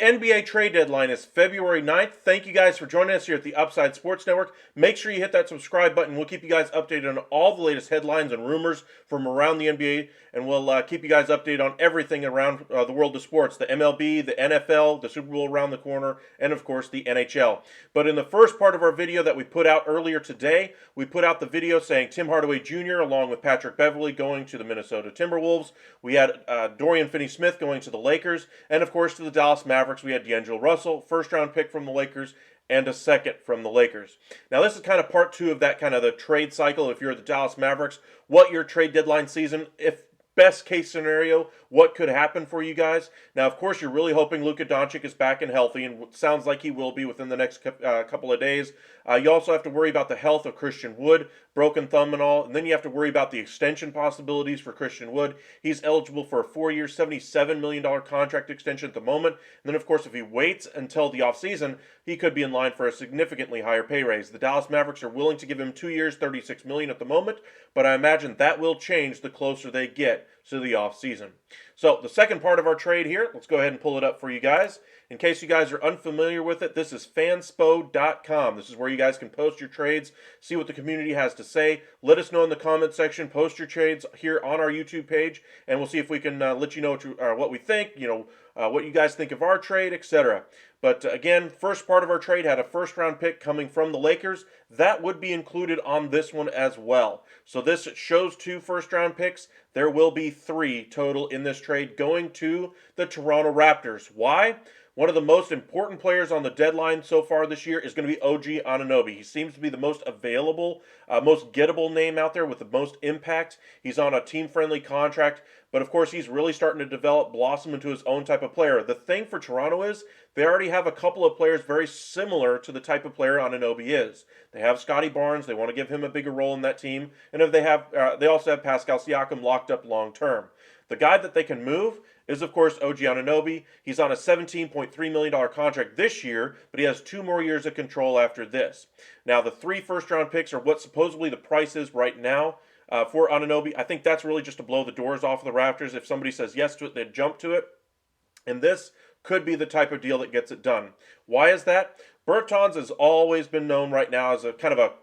NBA trade deadline is February 9th. Thank you guys for joining us here at the Upside Sports Network. Make sure you hit that subscribe button. We'll keep you guys updated on all the latest headlines and rumors from around the NBA, and we'll keep you guys updated on everything around the world of sports, the MLB, the NFL, the Super Bowl around the corner, and of course the NHL. But in the first part of our video that we put out earlier today, we put out the video saying Tim Hardaway Jr. along with Patrick Beverley going to the Minnesota Timberwolves. We had Dorian Finney-Smith going to the Lakers, and of course to the Dallas Mavericks we had D'Angelo Russell, first-round pick from the Lakers, and a second from the Lakers. Now this is kind of part two of that kind of the trade cycle. If you're the Dallas Mavericks, what your trade deadline season, if best case scenario, what could happen for you guys? Now, of course, you're really hoping Luka Doncic is back and healthy, and it sounds like he will be within the next couple of days. You also have to worry about the health of Christian Wood, broken thumb and all, and then you have to worry about the extension possibilities for Christian Wood. He's eligible for a 4-year, $77 million contract extension at the moment. And then, of course, if he waits until the offseason, he could be in line for a significantly higher pay raise. The Dallas Mavericks are willing to give him 2 years, $36 million at the moment, but I imagine that will change the closer they get to the offseason. So the second part of our trade here, let's go ahead and pull it up for you guys. In case you guys are unfamiliar with it, this is fanspo.com. This is where you guys can post your trades, see what the community has to say. Let us know in the comment section. Post your trades here on our YouTube page, and we'll see if we can let you know what we think, what you guys think of our trade, etc. But again, first part of our trade had a first-round pick coming from the Lakers. That would be included on this one as well. So this shows 2 first-round picks. There will be 3 total in this trade going to the Toronto Raptors. Why? One of the most important players on the deadline so far this year is going to be OG Anunoby. He seems to be the most available, most gettable name out there with the most impact. He's on a team-friendly contract, but of course he's really starting to blossom into his own type of player. The thing for Toronto is they already have a couple of players very similar to the type of player Anunoby is. They have Scotty Barnes. They want to give him a bigger role in that team, and if they also have Pascal Siakam locked up long term. The guy that they can move is, of course, OG Anunoby. He's on a $17.3 million contract this year, but he has 2 more years of control after this. Now, the 3 first-round picks are what supposedly the price is right now for Anunoby. I think that's really just to blow the doors off of the Raptors. If somebody says yes to it, they'd jump to it. And this could be the type of deal that gets it done. Why is that? Bertans has always been known right now as a kind of a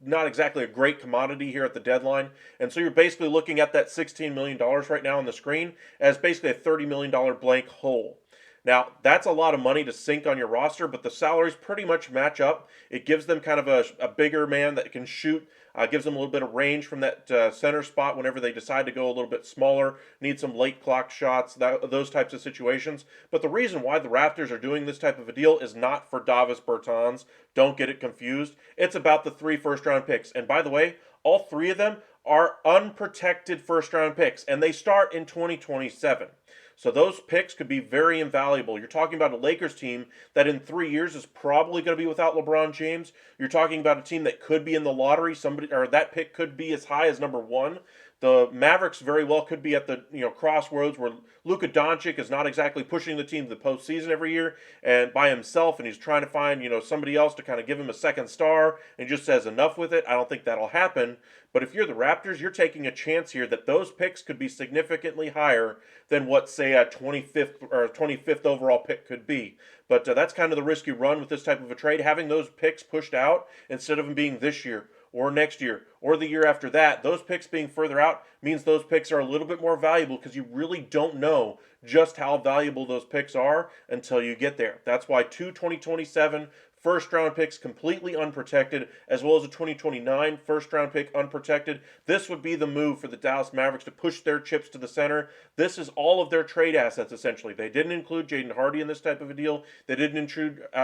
not exactly a great commodity here at the deadline. And so you're basically looking at that $16 million right now on the screen as basically a $30 million blank hole. Now, that's a lot of money to sink on your roster, but the salaries pretty much match up. It gives them kind of a bigger man that can shoot, gives them a little bit of range from that center spot whenever they decide to go a little bit smaller, need some late clock shots, those types of situations. But the reason why the Raptors are doing this type of a deal is not for Davis Bertans. Don't get it confused. It's about the 3 first-round picks. And by the way, all 3 of them are unprotected first-round picks, and they start in 2027. So those picks could be very invaluable. You're talking about a Lakers team that in 3 years is probably going to be without LeBron James. You're talking about a team that could be in the lottery. That pick could be as high as number 1. The Mavericks very well could be at the crossroads where Luka Doncic is not exactly pushing the team to the postseason every year and by himself, and he's trying to find somebody else to kind of give him a second star and just says enough with it. I don't think that'll happen. But if you're the Raptors, you're taking a chance here that those picks could be significantly higher than what, say, a 25th overall pick could be. But that's kind of the risk you run with this type of a trade, having those picks pushed out instead of them being this year or next year or the year after that. Those picks being further out means those picks are a little bit more valuable because you really don't know just how valuable those picks are until you get there. That's why 2 2027 first-round picks completely unprotected, as well as a 2029 first-round pick unprotected. This would be the move for the Dallas Mavericks to push their chips to the center. This is all of their trade assets, essentially. They didn't include Jaden Hardy in this type of a deal. They didn't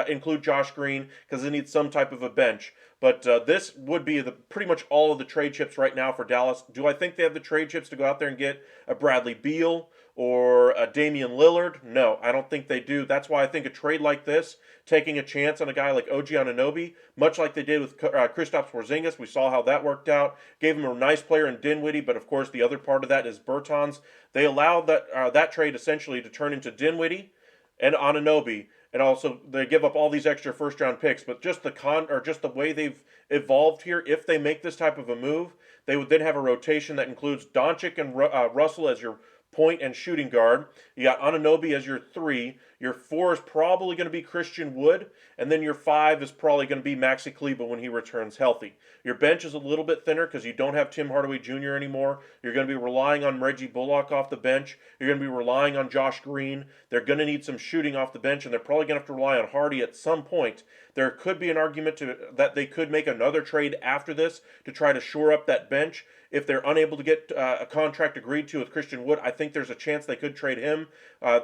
include Josh Green because they need some type of a bench. But this would be pretty much all of the trade chips right now for Dallas. Do I think they have the trade chips to go out there and get a Bradley Beal or a Damian Lillard? No, I don't think they do. That's why I think a trade like this, taking a chance on a guy like OG Anunoby, much like they did with Kristaps Porzingis, we saw how that worked out. Gave him a nice player in Dinwiddie, but of course the other part of that is Bertans. They allowed that trade essentially to turn into Dinwiddie and Anunoby, and also they give up all these extra first-round picks. But just the way they've evolved here, if they make this type of a move, they would then have a rotation that includes Doncic and Russell as your point and shooting guard. You got Anunoby as your 3. Your 4 is probably going to be Christian Wood, and then your 5 is probably going to be Maxi Kleber when he returns healthy. Your bench is a little bit thinner because you don't have Tim Hardaway Jr. anymore. You're going to be relying on Reggie Bullock off the bench. You're going to be relying on Josh Green. They're going to need some shooting off the bench, and they're probably going to have to rely on Hardy at some point. There could be an argument that they could make another trade after this to try to shore up that bench. If they're unable to get a contract agreed to with Christian Wood, I think there's a chance they could trade him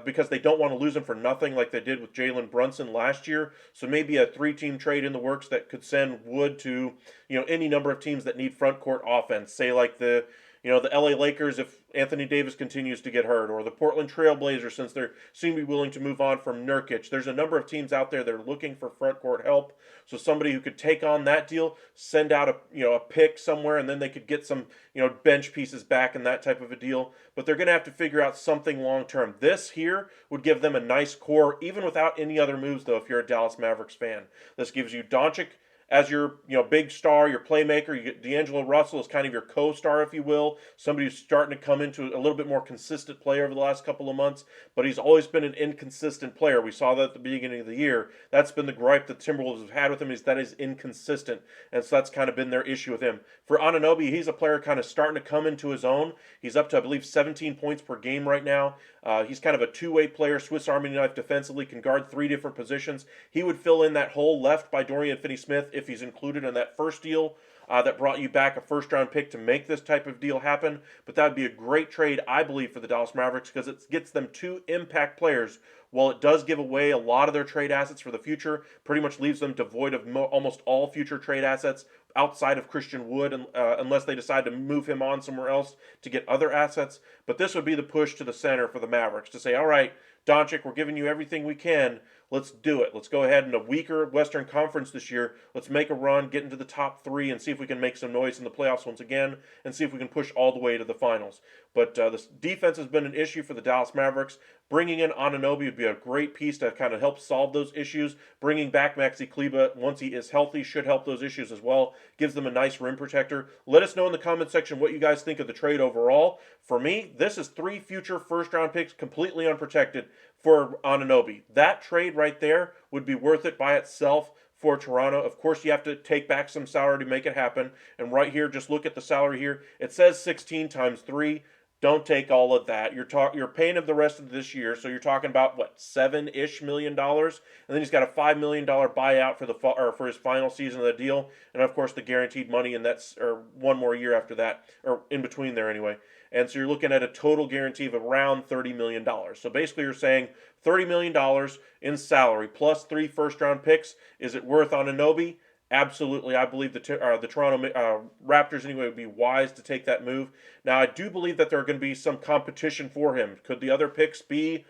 because they don't want to lose him for nothing like they did with Jalen Brunson last year. So maybe a 3-team trade in the works that could send Wood to any number of teams that need front court offense. Say like the LA Lakers if Anthony Davis continues to get hurt, or the Portland Trail Blazers since they seem to be willing to move on from Nurkic. There's a number of teams out there that are looking for front court help. So somebody who could take on that deal, send out a pick somewhere, and then they could get some bench pieces back and that type of a deal. But they're going to have to figure out something long term. This here would give them a nice core, even without any other moves though. If you're a Dallas Mavericks fan, this gives you Doncic as your big star, your playmaker. You get D'Angelo Russell as kind of your co-star, if you will, somebody who's starting to come into a little bit more consistent play over the last couple of months, but he's always been an inconsistent player. We saw that at the beginning of the year. That's been the gripe that Timberwolves have had with him, is that he's inconsistent, and so that's kind of been their issue with him. For Anunoby, he's a player kind of starting to come into his own. He's up to, I believe, 17 points per game right now. He's kind of a two-way player, Swiss Army knife defensively, can guard 3 different positions. He would fill in that hole left by Dorian Finney-Smith if he's included in that first deal that brought you back a first-round pick to make this type of deal happen. But that would be a great trade, I believe, for the Dallas Mavericks because it gets them 2 impact players. While it does give away a lot of their trade assets for the future, pretty much leaves them devoid of almost all future trade assets outside of Christian Wood, unless they decide to move him on somewhere else to get other assets. But this would be the push to the center for the Mavericks to say, all right, Doncic, we're giving you everything we can. Let's do it. Let's go ahead in a weaker Western Conference this year. Let's make a run, get into the top 3, and see if we can make some noise in the playoffs once again, and see if we can push all the way to the finals. But this defense has been an issue for the Dallas Mavericks. Bringing in Anunoby would be a great piece to kind of help solve those issues. Bringing back Maxi Kleber once he is healthy should help those issues as well. Gives them a nice rim protector. Let us know in the comment section what you guys think of the trade overall. For me, this is 3 future first-round picks completely unprotected for Anunoby. That trade right there would be worth it by itself for Toronto. Of course, you have to take back some salary to make it happen. And right here, just look at the salary here. It says 16 times 3. Don't take all of that. You're paying him the rest of this year, so you're talking about what, $7-ish million, and then he's got a $5 million buyout for his final season of the deal, and of course the guaranteed money, and that's one more year after that, or in between there anyway. And so you're looking at a total guarantee of around $30 million. So basically, you're saying $30 million in salary plus 3 first-round picks. Is it worth Anunoby? Absolutely. I believe the Toronto Raptors anyway would be wise to take that move. Now, I do believe that there are going to be some competition for him. Could the other picks be,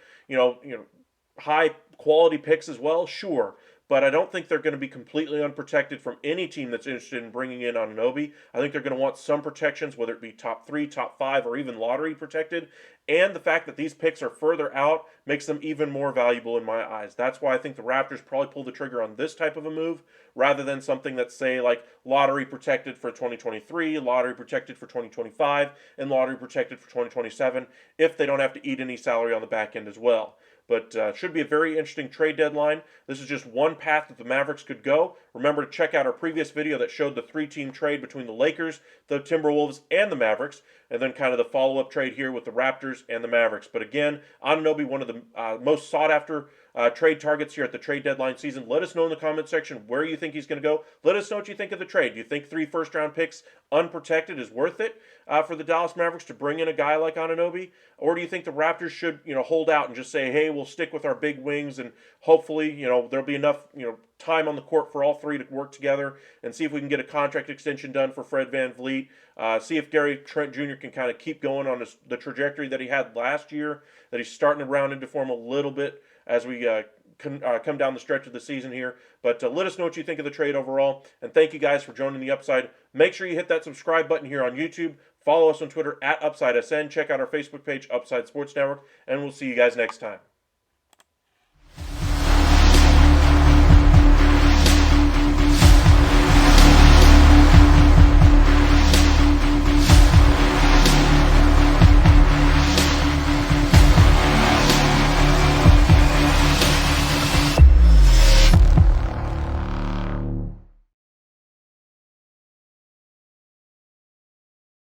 high quality picks as well? Sure. But I don't think they're going to be completely unprotected from any team that's interested in bringing in Anunoby. I think they're going to want some protections, whether it be top 3, top 5, or even lottery protected. And the fact that these picks are further out makes them even more valuable in my eyes. That's why I think the Raptors probably pull the trigger on this type of a move rather than something that's, say, like lottery protected for 2023, lottery protected for 2025, and lottery protected for 2027 if they don't have to eat any salary on the back end as well. But should be a very interesting trade deadline. This is just one path that the Mavericks could go. Remember to check out our previous video that showed the 3-team trade between the Lakers, the Timberwolves, and the Mavericks, and then kind of the follow-up trade here with the Raptors and the Mavericks. But again, Anunoby, one of the most sought-after trade targets here at the trade deadline season. Let us know in the comment section where you think he's going to go. Let us know what you think of the trade. Do you think 3 first-round picks unprotected is worth it for the Dallas Mavericks to bring in a guy like Anunoby? Or do you think the Raptors should, hold out and just say, hey, we'll stick with our big wings and hopefully, there'll be enough, time on the court for all 3 to work together and see if we can get a contract extension done for Fred VanVleet. See if Gary Trent Jr. can kind of keep going on the trajectory that he had last year, that he's starting to round into form a little bit as we come down the stretch of the season here. But let us know what you think of the trade overall. And thank you guys for joining the Upside. Make sure you hit that subscribe button here on YouTube. Follow us on Twitter at UpsideSN. Check out our Facebook page, Upside Sports Network. And we'll see you guys next time.